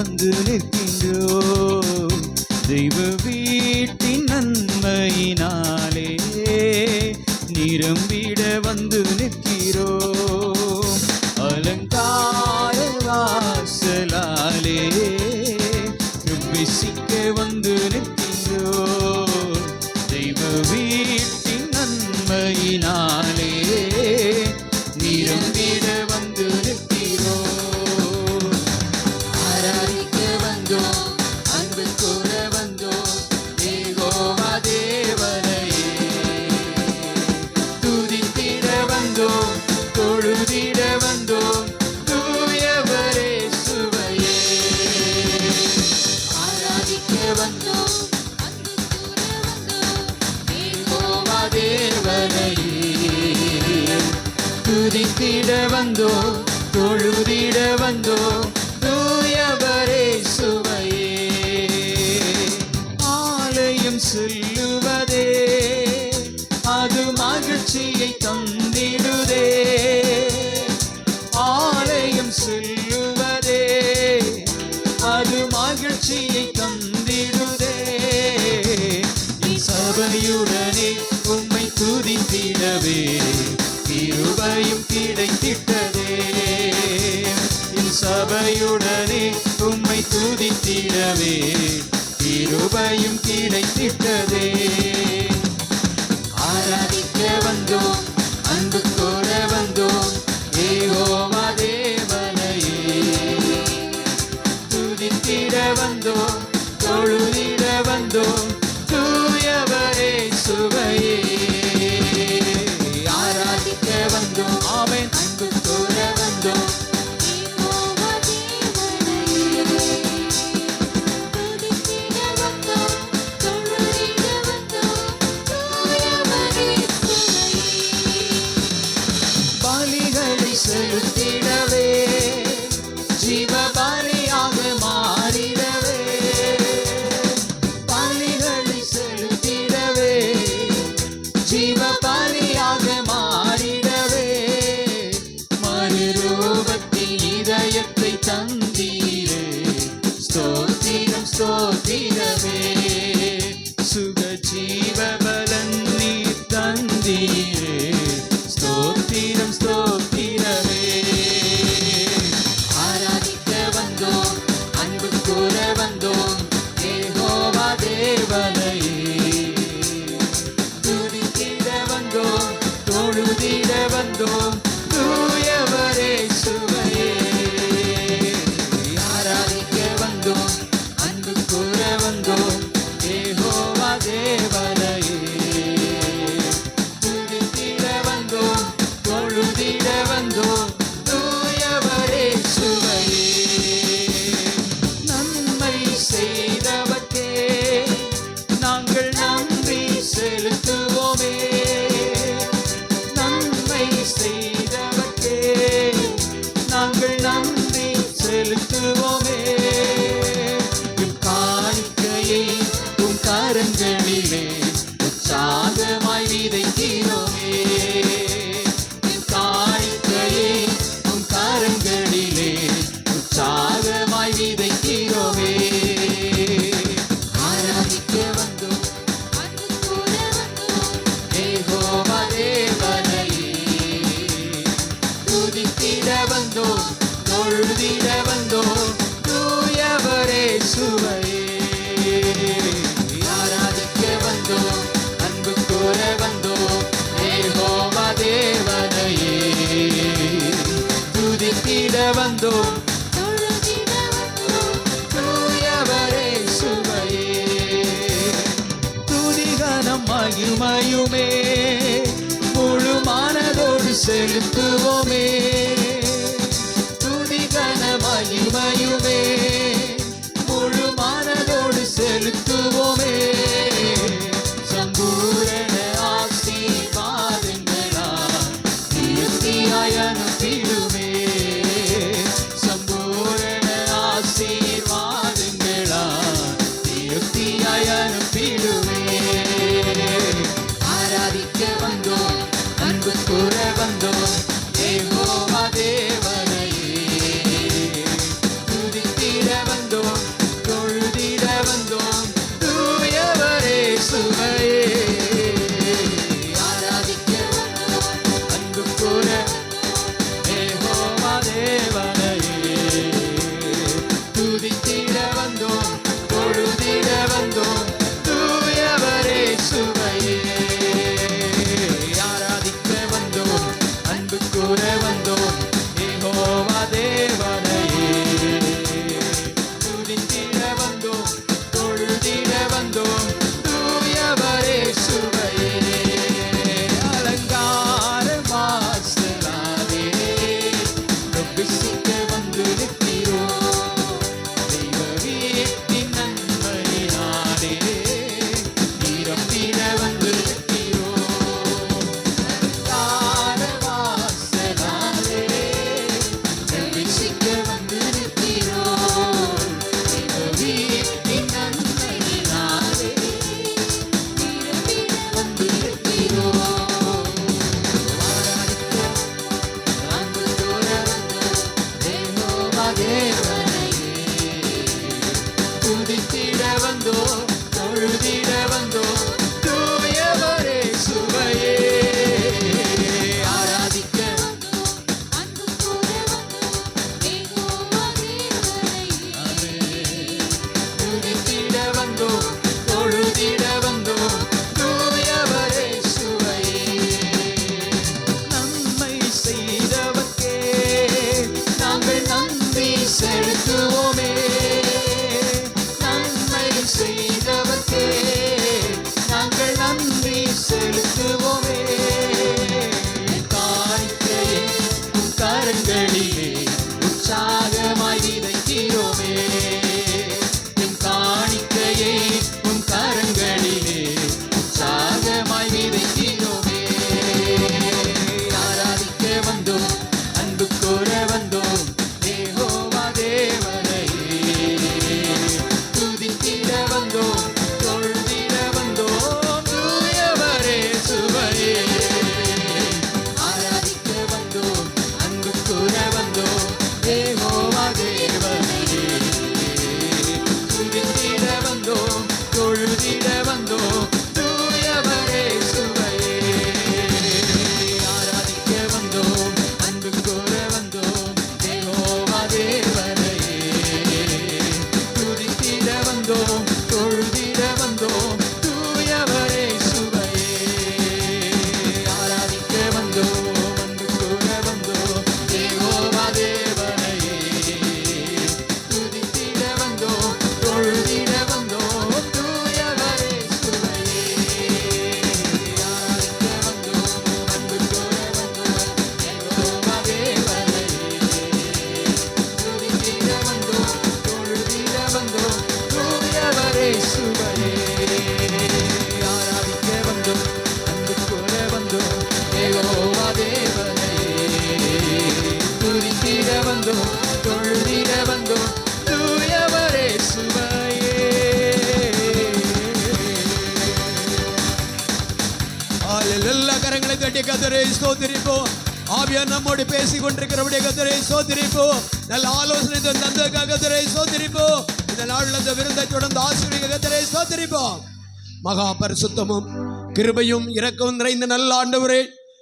வந்து நிற்கின்றோம். தெய்வ வீட்டின் நன்மையினாலே நிரம்பிட வந்து நிற்கிறோம். அலங்கார வாசலாலே பிரவேசிக்க வந்து நிற்கின்றோம். தெய்வ வீட்டின் நன்மையினாலே நிரம்பிட வந்து நிற்கிறோம். ஆராதிக்க வந்தோம், அன்பு கூற வந்தோம், யெகோவா தேவனையே. துதித்திட வந்தோம், தொழுதிட வந்தோம், தூயவரே சுவையே. ஆராதிக்க வந்தோம், அன்பு கூற வந்தோம், யெகோவா தேவனையே. துதித்திட வந்தோம், தொழுதிட வந்தோம், தூயவரே சுவையே. ஆலயம் சொல்லுவதே அது மகிழ்ச்சியை தந்திடுதே. ஆலயம் சொல்லுவதே அது மகிழ்ச்சியை தந்திடுதே. சபையுடனே உம்மை துதித்திடவே கிருபையும் கிடைத்திட்டதே. சபையுடனே உம்மை துதித்திடவே கிருபையும் கிடைத்திட்டதே. ஆராதிக்க வந்தோம், அன்பு கோர வந்தோம், யெகோவா தேவனையே. துதித்திட வந்தோம், தொழுதிட வந்தோம், தூயவரே சுவையே. ஆராதிக்க வந்தோம், ஆமென், அன்பு கோர வந்தோம், யெகோவா தேவனையே. துதித்திட வந்தோம், தொழுதிட வந்தோம், தூயவரே சுவையே. பலிகளை செலுத்திடவே ஜீவ பலியாக மாறிடவே. பலிகளை செலுத்திடவே ஜீவ பலியாக மாறிடவே. மறுரூபத்தில் இதயத்தை தந்தீரே. ஸ்தோத்திரம் ஸ்தோத்திரமே. சுக ஜீவ பலன் நீர் தந்தீரே. ஸ்தோத்திரம் ஸ்தோத்திரமே. ஆராதிக்க வந்தோம், அன்பு கூற வந்தோம், யெகோவா தேவனையே. துதித்திட வந்தோம், தொழுதிட வந்தோம், தூயவரே சுவையே. ஆராதிக்க வந்தோம், அன்பு கூற வந்தோம், யெகோவா தேவனையே. துதித்திட வந்தோம், தொழுதிட வந்தோம், தூயவரே சுவையே. நன்மை செய்தவர்க்கே நாங்கள் நன்றி செலுத்துவோமே. நன்மை செய்தவர்க்கே நாங்கள் நன்றி செலுத்துவோமே. உம் காணிக்கையை உம் கரங்களிலே உற்சாகமாய் விதைக்கிறோமே. உம் காணிக்கையை உம் கரங்களிலே உற்சாகமாய் விதைக்கிறோமே. ஆராதிக்க வந்தோம், அன்பு கூற வந்தோம், யெகோவா தேவனையே. துதித்திட வந்தோம், தொழுதிட வந்தோம், தூயவரே சுவையே. ஆராதிக்க வந்தோம், அன்பு கூற வந்தோம், யெகோவா தேவனையே. துதித்திட வந்தோம், தொழுதிட வந்தோம், தூயவரே சுவையே. துதிகனம் மகிமையுமே முழு மனதோடு செலுத்துவோமே. துதிகன மகிமையுமே முழு மனதோடு செலுத்துவோமே. சம்பூரண ஆசீர்வாதங்களால் திருப்தியாய் அனுப்பிடுமே. சம்பூரண ஆசீர்வாதங்களால் திருப்தியாய் அனுப்பிடுமே. ஆராதிக்க வந்தோம், அன்பு கூற வந்தோம், யெகோவா தேவனையே. துதித்திட எல்லா கரங்களை தட்டி கர்த்தரை ஸ்தோத்திரிப்போம். ஆவியானவர் நம்மோடு பேசிக் கொண்டிருக்கிறபடியே கர்த்தரை ஸ்தோத்திரிப்போம். நல்ல ஆலோசனை தந்ததுக்காக கர்த்தரை ஸ்தோத்திரிப்போம். இந்த நாளில் அந்த விருந்தை தொடர்ந்து ஆசீர்வதிக்க கர்த்தரை ஸ்தோத்திரிப்போம். மகா பரிசுத்தமும் கிருபையும் இரக்கமும் நிறைந்த நல்ல ஆண்டவரே,